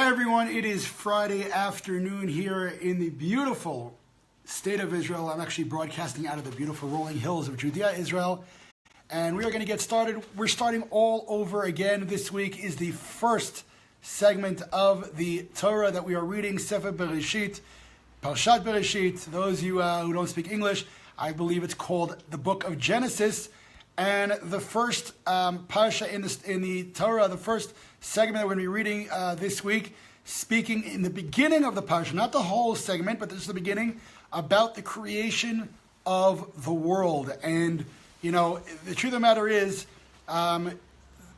Hey everyone, it is Friday afternoon here in the beautiful state of Israel. I'm actually broadcasting out of the beautiful rolling hills of Judea, Israel. And we are going to get started. We're starting all over again. This week is the first segment of the Torah that we are reading, Sefer Breishit, Parshat Breishit. Those of you who don't speak English, I believe it's called the Book of Genesis. And the first parsha in the Torah, the first segment that we're going to be reading this week, speaking in the beginning of the parsha, not the whole segment, but this is the beginning, about the creation of the world. And, you know, the truth of the matter is,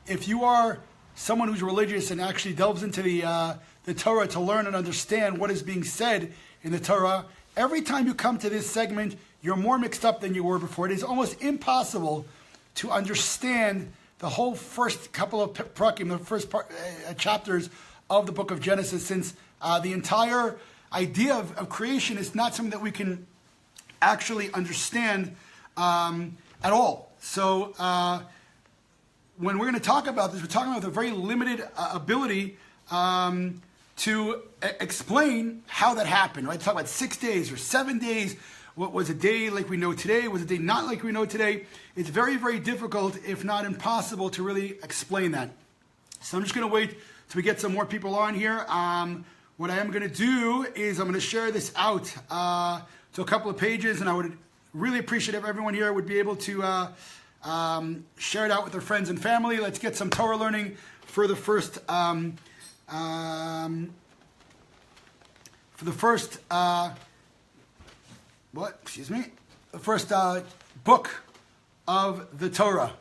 if you are someone who's religious and actually delves into the Torah to learn and understand what is being said in the Torah, every time you come to this segment, you're more mixed up than you were before. It is almost impossible to understand the whole first couple of prakim, the first chapters of the book of Genesis, since the entire idea of creation is not something that we can actually understand at all. So when we're going to talk about this, we're talking about the very limited ability to explain how that happened, right? Talk about 6 days or 7 days. What was a day like we know today? Was a day not like we know today? It's very, very difficult, if not impossible, to really explain that. So I'm just going to wait till we get some more people on here. What I am going to do is I'm going to share this out to a couple of pages, and I would really appreciate if everyone here would be able to share it out with their friends and family. Let's get some Torah learning for the first the first book of the Torah.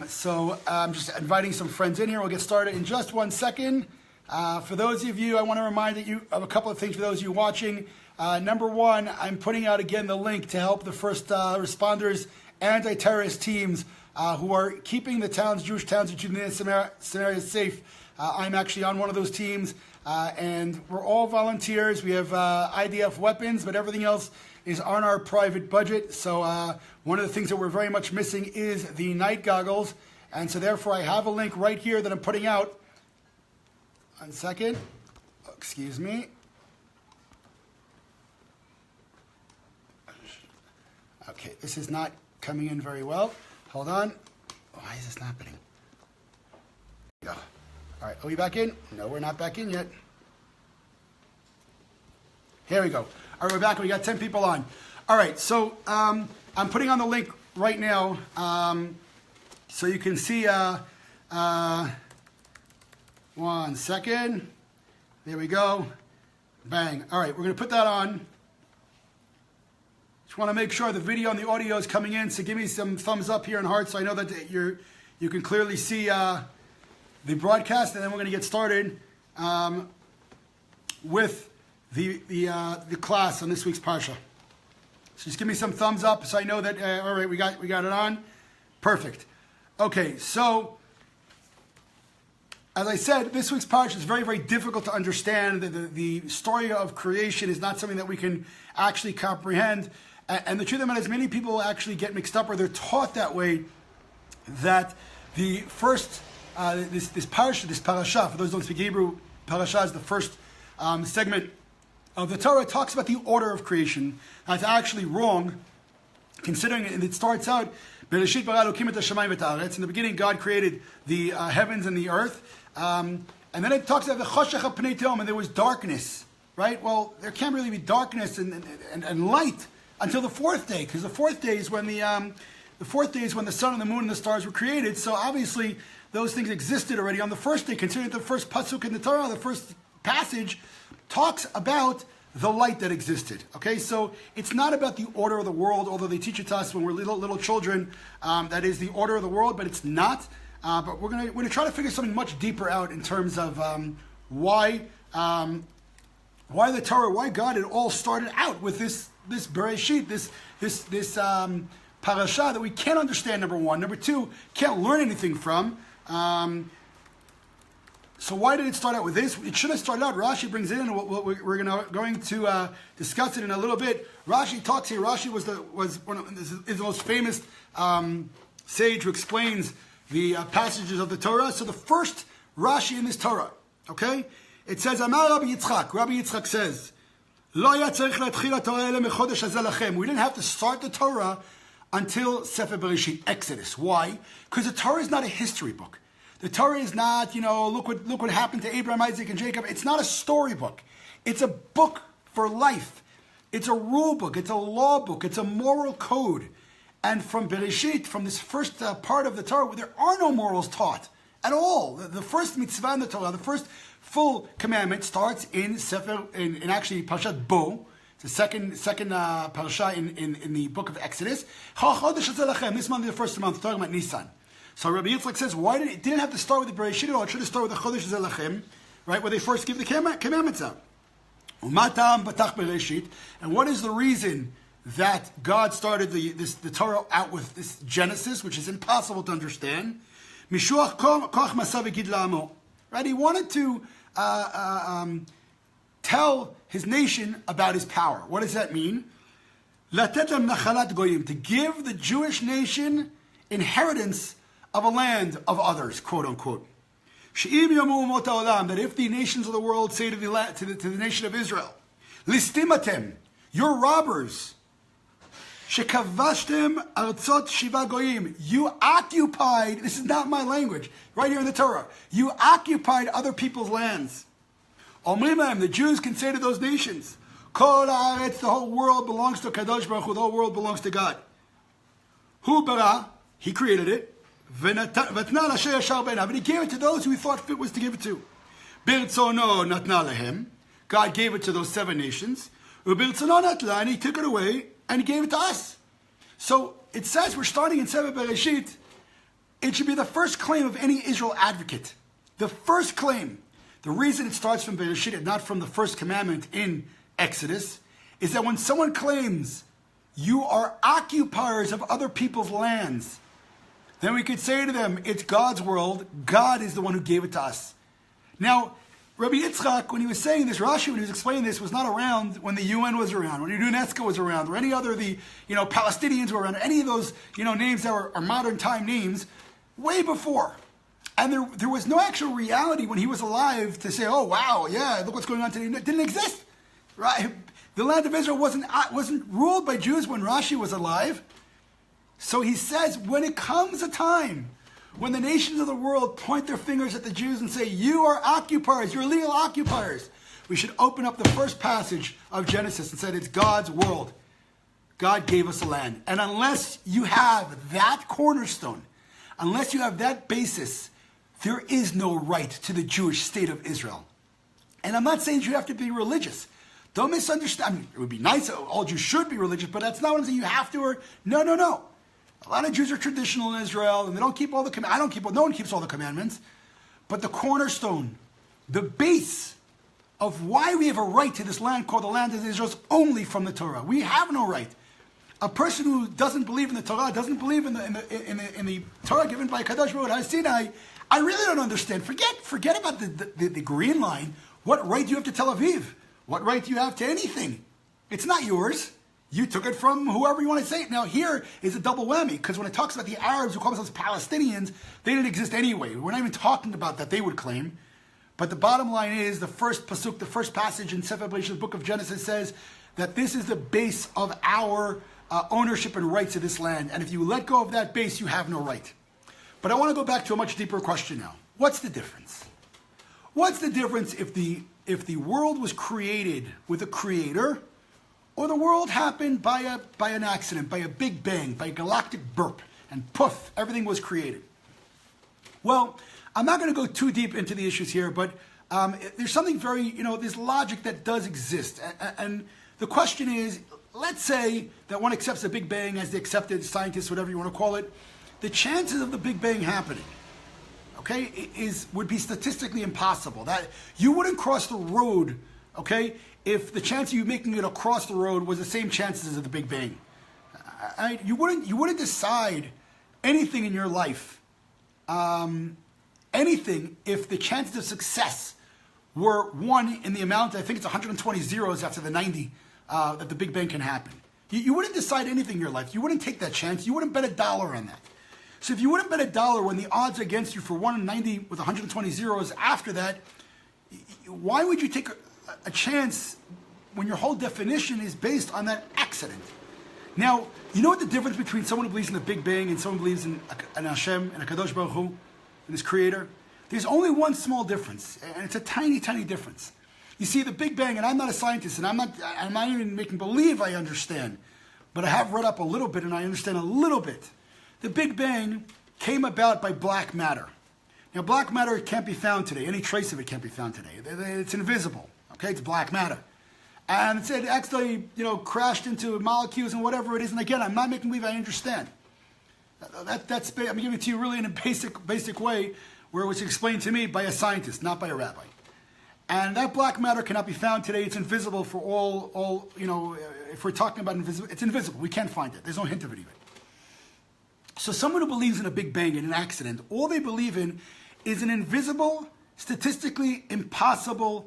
So I'm just inviting some friends in here. We'll get started in just 1 second. For those of you, I want to remind you of a couple of things for those of you watching. Number one, I'm putting out again the link to help the first responders, anti-terrorist teams who are keeping the towns, Jewish towns of Judea and Samaria safe. I'm actually on one of those teams, and we're all volunteers. We have IDF weapons, but everything else is on our private budget. So one of the things that we're very much missing is the night goggles. And so therefore I have a link right here that I'm putting out. 1 second. Excuse me. Okay, this is not coming in very well. Hold on. Why is this not happening? There we go. All right, are we back in? No, we're not back in yet. Here we go. All right, we're back. We got 10 people on. All right, so I'm putting on the link right now so you can see. 1 second. There we go. Bang. All right, we're going to put that on. Just want to make sure the video and the audio is coming in, so give me some thumbs up here and hearts so I know that you can clearly see the broadcast, and then we're going to get started with the class on this week's parsha. So just give me some thumbs up so I know that all right, we got it on. Perfect. Okay, so as I said, this week's parsha is very, very difficult to understand. The story of creation is not something that we can actually comprehend. And the truth of the matter is, many people actually get mixed up, or they're taught that way, that the first this parasha, for those who don't speak Hebrew, parasha is the first segment of the Torah. It talks about the order of creation. That's actually wrong, considering it starts out, Breishit bara Elokim et hashamayim v'et haaretz. In the beginning, God created the heavens and the earth. And then it talks about the choshech pnei tehom, and there was darkness, right? Well, there can't really be darkness and light until the fourth day, because the fourth day is when the sun and the moon and the stars were created. So obviously, those things existed already on the first day. Considering the first pasuk in the Torah, the first passage talks about the light that existed. Okay, so it's not about the order of the world, although they teach it to us when we're little children. That is the order of the world, but it's not. But we're gonna try to figure something much deeper out in terms of why the Torah, why God, it all started out with this Breishit, this parasha that we can't understand. Number one, number two, can't learn anything from. So why did it start out with this? It should have started out. Rashi brings it in, and we're going to discuss it in a little bit. Rashi talks here. Rashi was the most famous sage who explains the passages of the Torah. So the first Rashi in this Torah, okay, It says, Amar Rabbi Yitzchak says, Lo היה צריך להתחיל התורה אלא מחודש הזה לכם. We didn't have to start the Torah until Sefer Bereshit, Exodus. Why? Because the Torah is not a history book. The Torah is not, look what happened to Abraham, Isaac, and Jacob. It's not a storybook. It's a book for life. It's a rule book. It's a law book. It's a moral code. And from Bereshit, from this first part of the Torah, there are no morals taught at all. The first mitzvah in the Torah, the first full commandment starts in actually Parashat Bo. It's the second parasha in the book of Exodus. This month is the first month, talking about Nisan. So Rabbi Yitzchak says, why didn't have to start with the Bereshit at all? It should have started with the Chodesh Zelachem, right, where they first give the commandments out. And what is the reason that God started the Torah out with this Genesis, which is impossible to understand? Right? He wanted to tell his nation about his power. What does that mean? To give the Jewish nation inheritance of a land of others, quote unquote. That if the nations of the world say to the nation of Israel, Listimatem, you're robbers. Shekavashtem artzot shiva goyim. You occupied, this is not my language, right here in the Torah. You occupied other people's lands. Omrim, the Jews can say to those nations, Kol haaretz, the whole world belongs to Kadosh Baruch Hu, the whole world belongs to God. Hu bara, he created it. V'tna l'asher yashar beinav, and he gave it to those who he thought fit was to give it to. Birtzono natna lehem, God gave it to those 7 nations. Ubirtzono natla, and he took it away and he gave it to us. So it says, we're starting in Sefer Bereshit. It should be the first claim of any Israel advocate. The first claim. The reason it starts from Bereshit and not from the first commandment in Exodus is that when someone claims you are occupiers of other people's lands, then we could say to them, it's God's world. God is the one who gave it to us. Now, Rabbi Yitzchak, when he was saying this, Rashi, when he was explaining this, was not around when the UN was around, when UNESCO was around, or any other of the, Palestinians were around, any of those, names that are modern time names, way before. And there was no actual reality when he was alive to say, oh, wow, yeah, look what's going on today. It didn't exist, right? The land of Israel wasn't ruled by Jews when Rashi was alive. So he says, when it comes a time when the nations of the world point their fingers at the Jews and say, you are occupiers, you're illegal occupiers, we should open up the first passage of Genesis and say, it's God's world. God gave us a land. And unless you have that cornerstone, unless you have that basis, there is no right to the Jewish state of Israel. And I'm not saying you have to be religious. Don't misunderstand. I mean, it would be nice, all Jews should be religious, but that's not what I'm saying. You have to, or no. A lot of Jews are traditional in Israel, and they don't keep all the commandments. No one keeps all the commandments. But the cornerstone, the base of why we have a right to this land called the land of Israel is only from the Torah. We have no right. A person who doesn't believe in the Torah, doesn't believe in the Torah given by Kadosh Baruch Hu, Sinai, I really don't understand. Forget about the green line. What right do you have to Tel Aviv? What right do you have to anything? It's not yours. You took it from whoever you want to say it. Now here is a double whammy, because when it talks about the Arabs who call themselves Palestinians, they didn't exist anyway. We're not even talking about that, they would claim. But the bottom line is, the first pasuk, the first passage in Sefer Bereshit, the book of Genesis, says that this is the base of our ownership and rights of this land. And if you let go of that base, you have no right. But I want to go back to a much deeper question now. What's the difference? What's the difference if the world was created with a creator, or the world happened by an accident, by a big bang, by a galactic burp, and poof, everything was created? Well, I'm not going to go too deep into the issues here, but there's something very, there's logic that does exist. And the question is, let's say that one accepts the Big Bang as the accepted scientists, whatever you want to call it, the chances of the Big Bang happening, okay, would be statistically impossible. That you wouldn't cross the road, okay, if the chance of you making it across the road was the same chances of the Big Bang. You wouldn't decide anything in your life, anything, if the chances of success were 1 in the amount, I think it's 120 zeros after the 90, that the Big Bang can happen. You wouldn't decide anything in your life. You wouldn't take that chance. You wouldn't bet $1 on that. So if you wouldn't bet $1 when the odds are against you for 1 in 90 with 120 zeros after that, Why would you take a chance when your whole definition is based on that accident? Now, you know what the difference between someone who believes in the Big Bang and someone who believes in Hashem and a Kadosh Baruch Hu, and His Creator? There's only one small difference, and it's a tiny, tiny difference. You see, the Big Bang, and I'm not a scientist, and I'm not even making believe I understand, but I have read up a little bit, and I understand a little bit. The Big Bang came about by black matter. Now, black matter can't be found today. Any trace of it can't be found today. It's invisible. Okay, it's black matter. And it actually, crashed into molecules and whatever it is. And again, I'm not making believe I understand. I'm giving it to you really in a basic way, where it was explained to me by a scientist, not by a rabbi. And that black matter cannot be found today. It's invisible for all. If we're talking about invisible, it's invisible. We can't find it. There's no hint of it even. So someone who believes in a Big Bang and an accident, all they believe in is an invisible, statistically impossible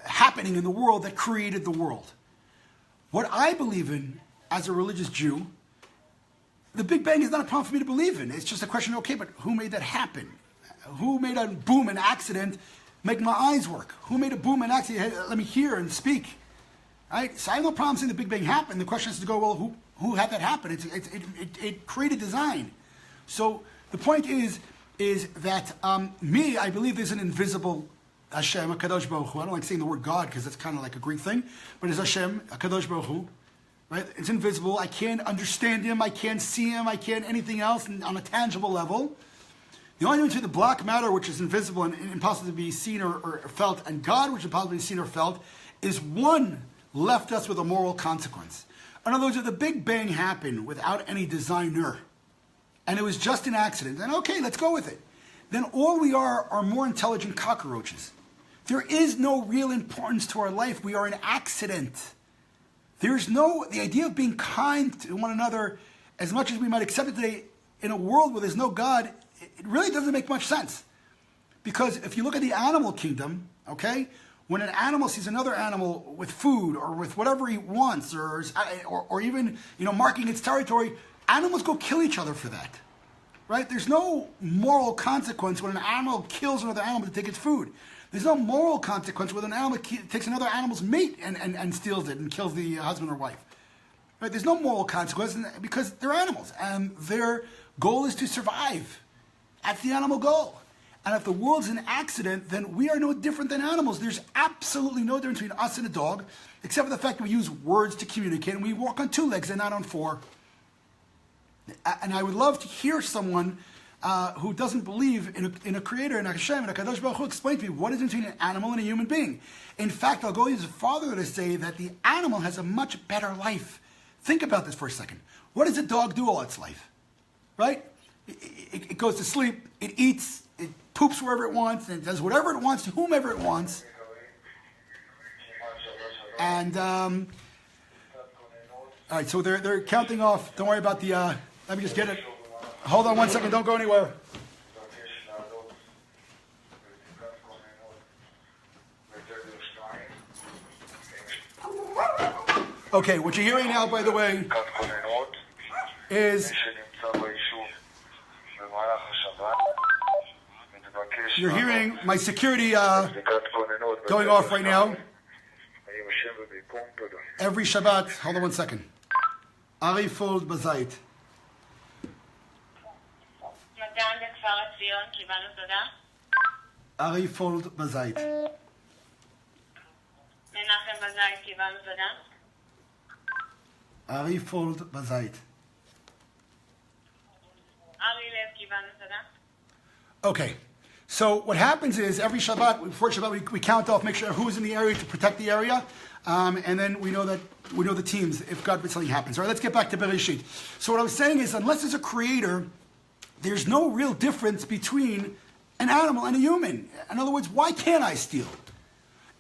happening in the world that created the world. What I believe in as a religious Jew, the Big Bang is not a problem for me to believe in. It's just a question, okay, but who made that happen? Who made a boom, an accident, make my eyes work? Who made a boom, an accident, let me hear and speak? Right? So I have no problem saying the Big Bang happened. The question is to go, well, who had that happen? It created design. So the point is that I believe there's an invisible Hashem, a Kadosh Baruch Hu. I don't like saying the word God because that's kind of like a Greek thing, but it's Hashem, a Kadosh Baruch Hu. Right? It's invisible. I can't understand Him. I can't see Him. I can't anything else on a tangible level. The only difference between the black matter, which is invisible and impossible to be seen or felt, and God, which is impossible to be seen or felt, is one left us with a moral consequence. In other words, if the Big Bang happened without any designer, and it was just an accident, then okay, let's go with it. Then all we are more intelligent cockroaches. There is no real importance to our life. We are an accident. The idea of being kind to one another, as much as we might accept it today, in a world where there's no God, it really doesn't make much sense. Because if you look at the animal kingdom, okay, when an animal sees another animal with food or with whatever he wants, or even marking its territory, animals go kill each other for that, right? There's no moral consequence when an animal kills another animal to take its food. There's no moral consequence when an animal takes another animal's mate and steals it and kills the husband or wife. Right? There's no moral consequence because they're animals and their goal is to survive. That's the animal goal. And if the world's an accident, then we are no different than animals. There's absolutely no difference between us and a dog, except for the fact that we use words to communicate and we walk on 2 legs and not on 4. And I would love to hear someone who doesn't believe in a creator, in a Hashem, and a Kadosh Baruch Hu, explain to me what is between an animal and a human being. In fact, I'll go even farther to say that the animal has a much better life. Think about this for a second. What does a dog do all its life? Right? It goes to sleep, it eats, it poops wherever it wants, and it does whatever it wants to whomever it wants. And, all right, so they're counting off. Don't worry about the, let me just get it. Hold on 1 second, don't go anywhere. Okay, what you're hearing now, by the way, is you're hearing my security going off right now. Every Shabbat, hold on 1 second. Ari Fold Bazait. Ari Fold Bazait. Ari Fold Bazait. Okay, so what happens is every Shabbat, before Shabbat, we count off, make sure who's in the area to protect the area, and then we know the teams if God forbid something happens. All right, let's get back to Breishit. So what I was saying is, unless there's a creator, there's no real difference between an animal and a human. In other words, why can't I steal?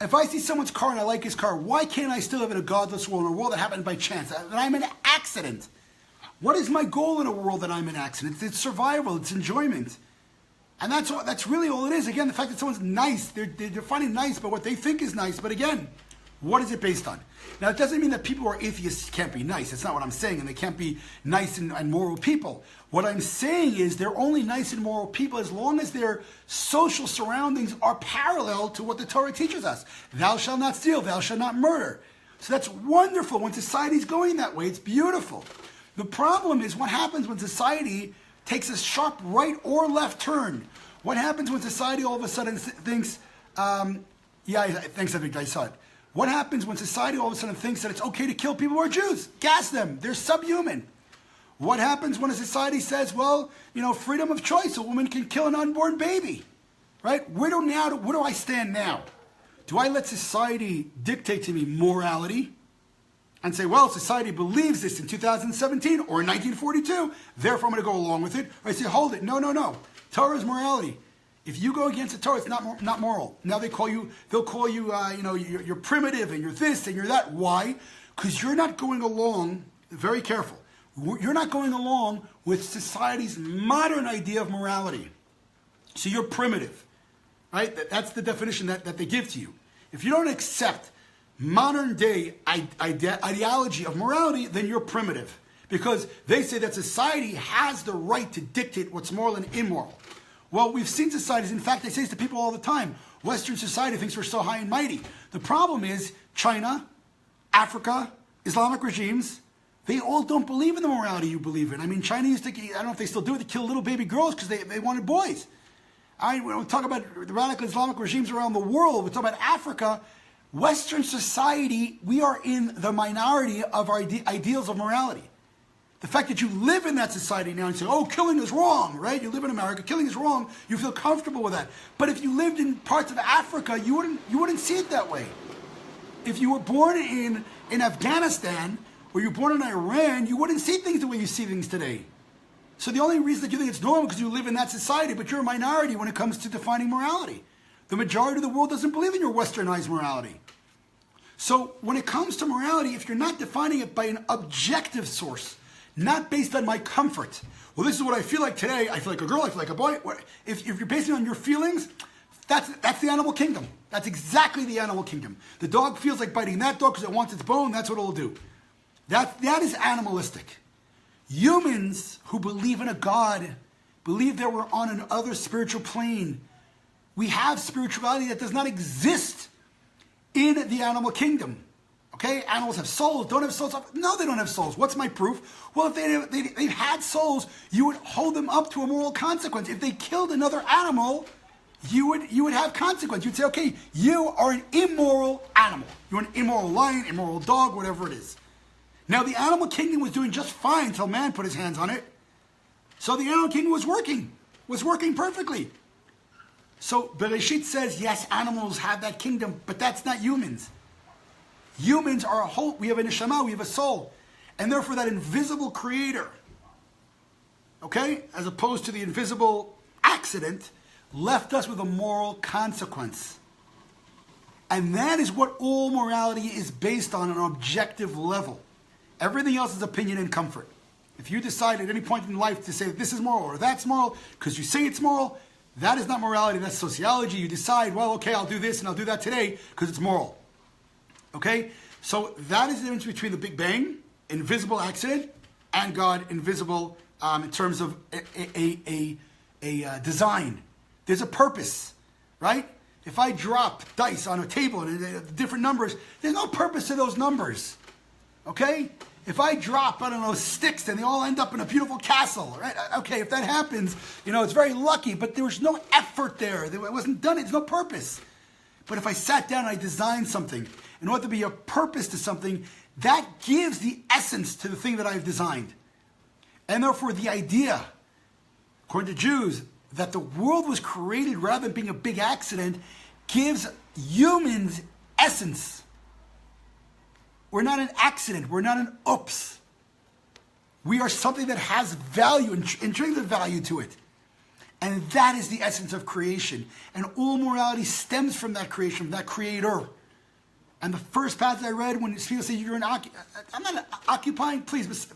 If I see someone's car and I like his car, why can't I still live in a godless world, in a world that happened by chance, that I'm an accident? What is my goal in a world that I'm an accident? It's survival, it's enjoyment. And that's really all it is. Again, the fact that someone's nice, they're finding nice by what they think is nice. But again, What is it based on? Now, it doesn't mean that people who are atheists can't be nice. That's not what I'm saying, and they can't be nice and moral people. What I'm saying is they're only nice and moral people as long as their social surroundings are parallel to what the Torah teaches us. Thou shalt not steal, thou shalt not murder. So that's wonderful. When society's going that way, it's beautiful. The problem is what happens when society takes a sharp right or left turn. What happens when society all of a sudden thinks, thanks, I think I saw it. What happens when society all of a sudden thinks that it's okay to kill people who are Jews? Gas them. They're subhuman. What happens when a society says, well, freedom of choice, a woman can kill an unborn baby, right? Where do I stand now? Do I let society dictate to me morality and say, well, society believes this in 2017 or in 1942, therefore I'm going to go along with it? Or I say, hold it. No. Torah is morality. If you go against the Torah, it's not moral. Now they'll call you, you're primitive and you're this and you're that. Why? Because you're not going along, very careful, you're not going along with society's modern idea of morality. So you're primitive, right? That's the definition that they give to you. If you don't accept modern day ideology of morality, then you're primitive. Because they say that society has the right to dictate what's moral and immoral. Well, we've seen societies, in fact, they say this to people all the time. Western society thinks we're so high and mighty. The problem is China, Africa, Islamic regimes, they all don't believe in the morality you believe in. I mean, China used to, I don't know if they still do it, to kill little baby girls because they wanted boys. When we talk about the radical Islamic regimes around the world, we talk about Africa, Western society, we are in the minority of our ideals of morality. The fact that you live in that society now and say, oh, killing is wrong, right? You live in America, killing is wrong, you feel comfortable with that. But if you lived in parts of Africa, you wouldn't see it that way. If you were born in Afghanistan or you were born in Iran, you wouldn't see things the way you see things today. So the only reason that you think it's normal is because you live in that society, but you're a minority when it comes to defining morality. The majority of the world doesn't believe in your westernized morality. So when it comes to morality, if you're not defining it by an objective source, not based on my comfort. Well, this is what I feel like today. I feel like a girl. I feel like a boy. If you're basing it on your feelings, that's the animal kingdom. That's exactly the animal kingdom. The dog feels like biting that dog because it wants its bone. That's what it'll do. That is animalistic. Humans who believe in a God, believe that we're on another spiritual plane. We have spirituality that does not exist in the animal kingdom. Okay, animals have souls, don't have souls. No, they don't have souls. What's my proof? Well, if they had souls, you would hold them up to a moral consequence. If they killed another animal, you would have consequence. You'd say, okay, you are an immoral animal. You're an immoral lion, immoral dog, whatever it is. Now, the animal kingdom was doing just fine until man put his hands on it. So the animal kingdom was working perfectly. So Breishit says, yes, animals have that kingdom, but that's not humans. Humans are a whole, we have a neshama, we have a soul. And therefore that invisible creator, okay, as opposed to the invisible accident, left us with a moral consequence. And that is what all morality is based on an objective level. Everything else is opinion and comfort. If you decide at any point in life to say that this is moral or that's moral, because you say it's moral, that is not morality, that's sociology. You decide, well, okay, I'll do this and I'll do that today because it's moral. Okay, so that is the difference between the Big Bang, invisible accident, and God, invisible in terms of a design. There's a purpose, right? If I drop dice on a table and different numbers, there's no purpose to those numbers. Okay? If I drop, I don't know, sticks and they all end up in a beautiful castle, right? Okay, if that happens, it's very lucky, but there was no effort there. It wasn't done. It's no purpose. But if I sat down and I designed something, in order to be a purpose to something, that gives the essence to the thing that I've designed. And therefore the idea, according to Jews, that the world was created rather than being a big accident, gives humans essence. We're not an accident. We're not an oops. We are something that has value, intrinsic value to it. And that is the essence of creation. And all morality stems from that creation, from that creator. And the first passage I read, when people say I'm not occupying, please, but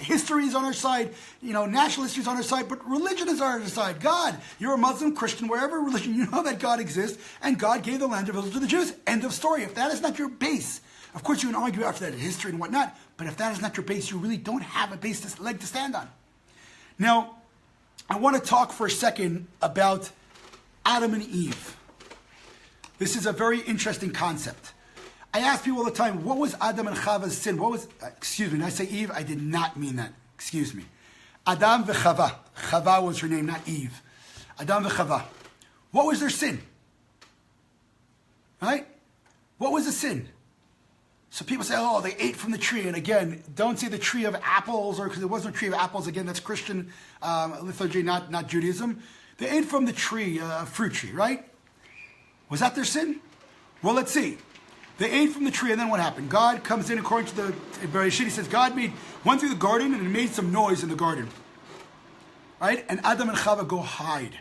history is on our side, national history is on our side, but religion is on our side. God, you're a Muslim, Christian, wherever religion, you know that God exists, and God gave the land of Israel to the Jews. End of story. If that is not your base, of course you can argue after that history and whatnot, but if that is not your base, you really don't have a leg to stand on. Now, I want to talk for a second about Adam and Eve. This is a very interesting concept. I ask people all the time, what was Adam and Chava's sin? When I say Eve, I did not mean that. Excuse me. Adam v'Chava. Chava was her name, not Eve. Adam v'Chava. What was their sin? Right? What was the sin? So people say, oh, they ate from the tree. And again, don't say the tree of apples, or because there wasn't a tree of apples. Again, that's Christian liturgy, not Judaism. They ate from the tree, fruit tree, right? Was that their sin? Well, let's see. They ate from the tree, and then what happened? God comes in, according to the Breishit, he says, God went through the garden and made some noise in the garden. Right? And Adam and Chava go hide.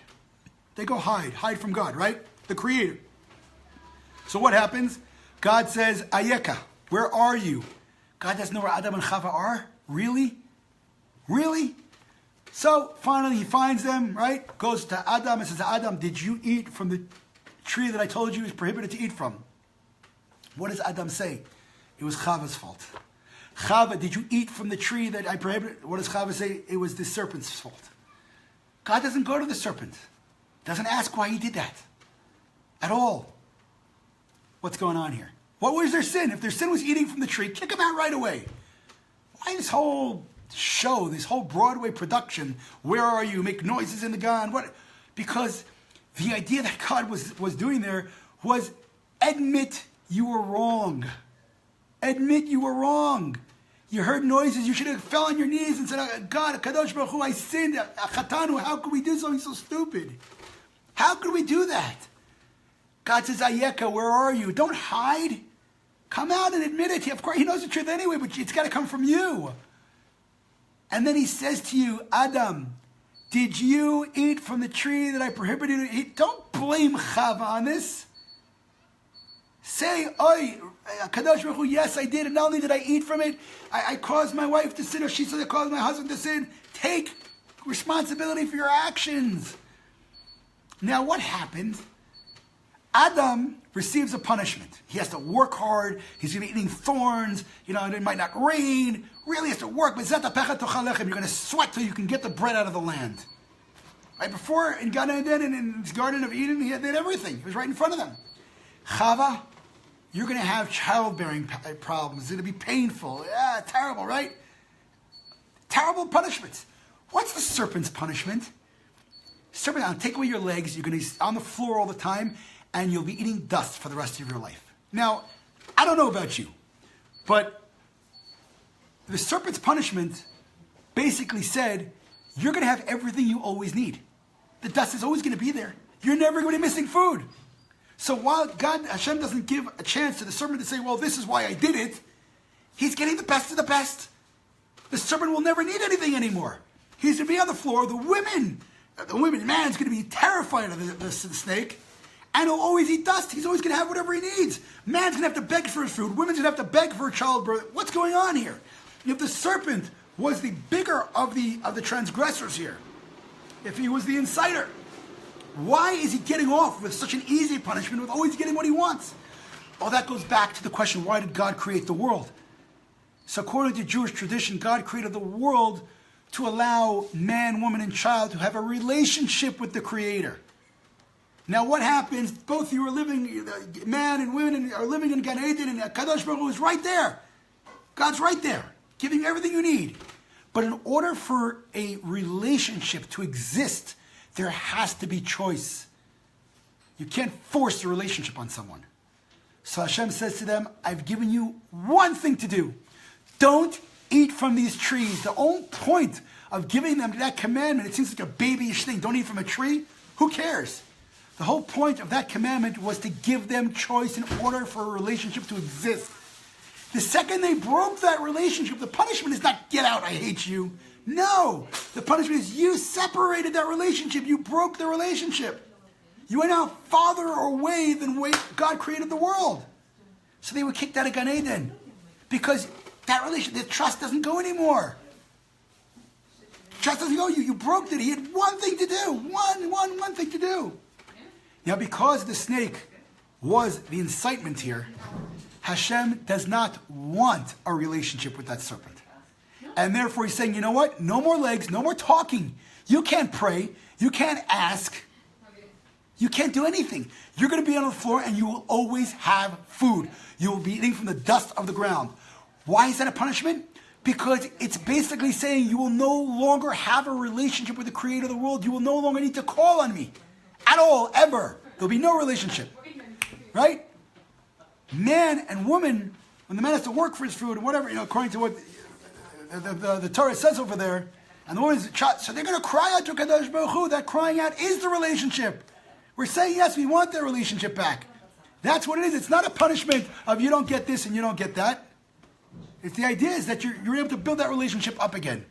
They go hide from God, right? The Creator. So what happens? God says, Ayeka, where are you? God doesn't know where Adam and Chava are? Really? Really? So finally he finds them, right? Goes to Adam and says, Adam, did you eat from the tree that I told you is prohibited to eat from? What does Adam say? It was Chava's fault. Chava, did you eat from the tree that I prohibited? What does Chava say? It was the serpent's fault. God doesn't go to the serpent. Doesn't ask why he did that. At all. What's going on here? What was their sin? If their sin was eating from the tree, kick them out right away. Why this whole show, this whole Broadway production? Where are you? Make noises in the gun. What? Because the idea that God was doing there was admit you were wrong. Admit you were wrong. You heard noises. You should have fell on your knees and said, God, Kadosh Baruch Hu, I sinned. Chatanu, how could we do something so stupid? How could we do that? God says, Ayeka, where are you? Don't hide. Come out and admit it. Of course, he knows the truth anyway, but it's got to come from you. And then he says to you, Adam, did you eat from the tree that I prohibited you to eat? Don't blame Chava on this. Say, Oy, Kadosh Baruch Hu, yes, I did. And not only did I eat from it, I caused my wife to sin, or she said I caused my husband to sin. Take responsibility for your actions. Now, what happened? Adam receives a punishment. He has to work hard. He's going to be eating thorns. It might not rain. Really has to work. You're going to sweat till you can get the bread out of the land. Right before, in Gan Eden and in the Garden of Eden, he did everything. It was right in front of them. Chava, you're going to have childbearing problems. It's going to be painful. Yeah, terrible, right? Terrible punishments. What's the serpent's punishment? Serpent, I'll take away your legs. You're going to be on the floor all the time, and you'll be eating dust for the rest of your life. Now, I don't know about you, but the serpent's punishment basically said, you're going to have everything you always need. The dust is always going to be there. You're never going to be missing food. So while Hashem doesn't give a chance to the serpent to say, well, this is why I did it, he's getting the best of the best. The serpent will never need anything anymore. He's going to be on the floor. The man's going to be terrified of the snake, and he'll always eat dust. He's always going to have whatever he needs. Man's going to have to beg for his food. Women's going to have to beg for a childbirth. What's going on here? If the serpent was the bigger of the transgressors here, if he was the inciter, why is he getting off with such an easy punishment, with always getting what he wants? Well, that goes back to the question, why did God create the world? So according to Jewish tradition, God created the world to allow man, woman, and child to have a relationship with the Creator. Now what happens, both you are living, man and women are living in Gan Eden, and Kadosh Baruch Hu is right there. God's right there, giving you everything you need. But in order for a relationship to exist, there has to be choice. You can't force a relationship on someone. So Hashem says to them, I've given you one thing to do. Don't eat from these trees. The only point of giving them that commandment, it seems like a babyish thing. Don't eat from a tree. Who cares? The whole point of that commandment was to give them choice in order for a relationship to exist. The second they broke that relationship, the punishment is not, get out, I hate you. No, the punishment is you separated that relationship. You broke the relationship. You went out farther away than way God created the world. So they were kicked out of Gan Eden because that the trust doesn't go anymore. Trust doesn't go. You broke it. He had one thing to do. One thing to do. Now, because the snake was the incitement here, Hashem does not want a relationship with that serpent. And therefore he's saying, you know what? No more legs, no more talking. You can't pray. You can't ask. You can't do anything. You're going to be on the floor and you will always have food. You will be eating from the dust of the ground. Why is that a punishment? Because it's basically saying you will no longer have a relationship with the creator of the world. You will no longer need to call on me at all, ever. There'll be no relationship. Right? Man and woman, when the man has to work for his food and whatever, according to what the Torah says over there, and the woman's child, so they're going to cry out to Kadosh Baruch Hu. That crying out is the relationship. We're saying, yes, we want that relationship back. That's what it is. It's not a punishment of you don't get this and you don't get that. It's the idea is that you're able to build that relationship up again.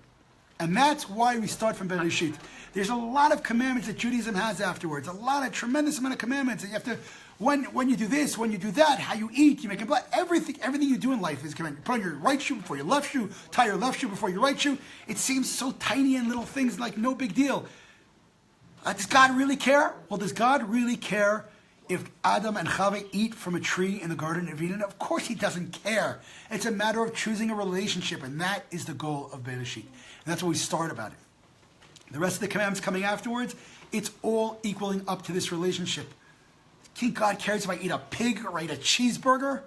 And that's why we start from Breishit. There's a lot of commandments that Judaism has afterwards. A lot of tremendous amount of commandments. And you have to, when you do this, when you do that, how you eat, you make a blood. Everything you do in life is commanded. Put on your right shoe before your left shoe. Tie your left shoe before your right shoe. It seems so tiny and little things like no big deal. Does God really care? Well, does God really care if Adam and Chava eat from a tree in the Garden of Eden? Of course he doesn't care. It's a matter of choosing a relationship, and that is the goal of Breishit. And that's where we start about it. The rest of the commandments coming afterwards, it's all equaling up to this relationship. Do you think God cares if I eat a pig or eat a cheeseburger?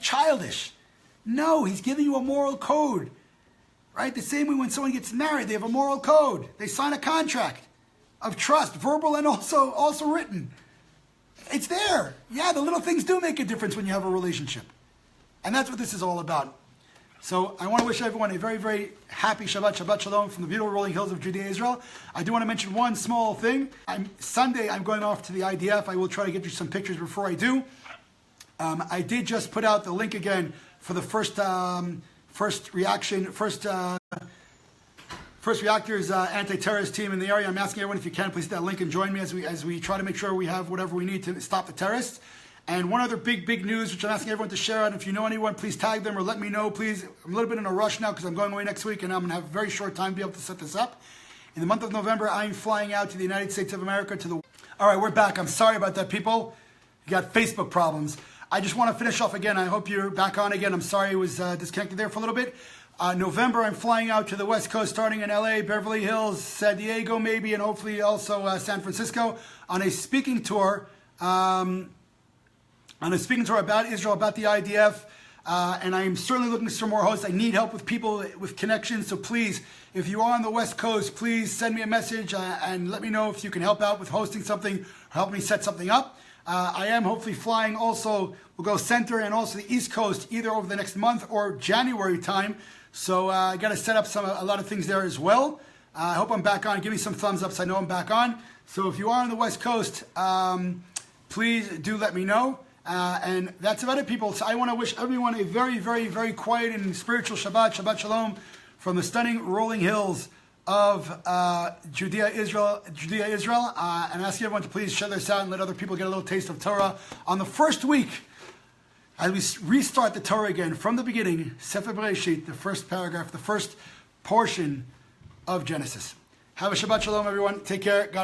Childish. No, he's giving you a moral code. Right? The same way when someone gets married, they have a moral code. They sign a contract of trust, verbal and also written. It's there. Yeah, the little things do make a difference when you have a relationship. And that's what this is all about. So I want to wish everyone a very, very happy Shabbat Shalom from the beautiful rolling hills of Judea, Israel. I do want to mention one small thing. Sunday, I'm going off to the IDF. I will try to get you some pictures before I do. I did just put out the link again for the first reactors anti-terrorist team in the area. I'm asking everyone if you can please hit that link and join me as we try to make sure we have whatever we need to stop the terrorists. And one other big news, which I'm asking everyone to share out. If you know anyone, please tag them or let me know, please. I'm a little bit in a rush now because I'm going away next week and I'm going to have a very short time to be able to set this up. In the month of November, I'm flying out to the United States of America All right, we're back. I'm sorry about that, people. You got Facebook problems. I just want to finish off again. I hope you're back on again. I'm sorry I was disconnected there for a little bit. November, I'm flying out to the West Coast, starting in LA, Beverly Hills, San Diego maybe, and hopefully also San Francisco on a speaking tour. About Israel, about the IDF, and I'm certainly looking for more hosts. I need help with people with connections, so please, if you are on the West Coast, please send me a message and let me know if you can help out with hosting something or help me set something up. I am hopefully flying also, we'll go center and also the East Coast either over the next month or January time. So I got to set up a lot of things there as well. I hope I'm back on. Give me some thumbs up so I know I'm back on. So if you are on the West Coast, please do let me know. And that's about it, people. So I want to wish everyone a very, very, very quiet and spiritual Shabbat Shalom from the stunning rolling hills of Judea, Israel. And I ask everyone to please share this out and let other people get a little taste of Torah. On the first week, as we restart the Torah again from the beginning, Sefer Breishit, the first paragraph, the first portion of Genesis. Have a Shabbat Shalom, everyone. Take care. God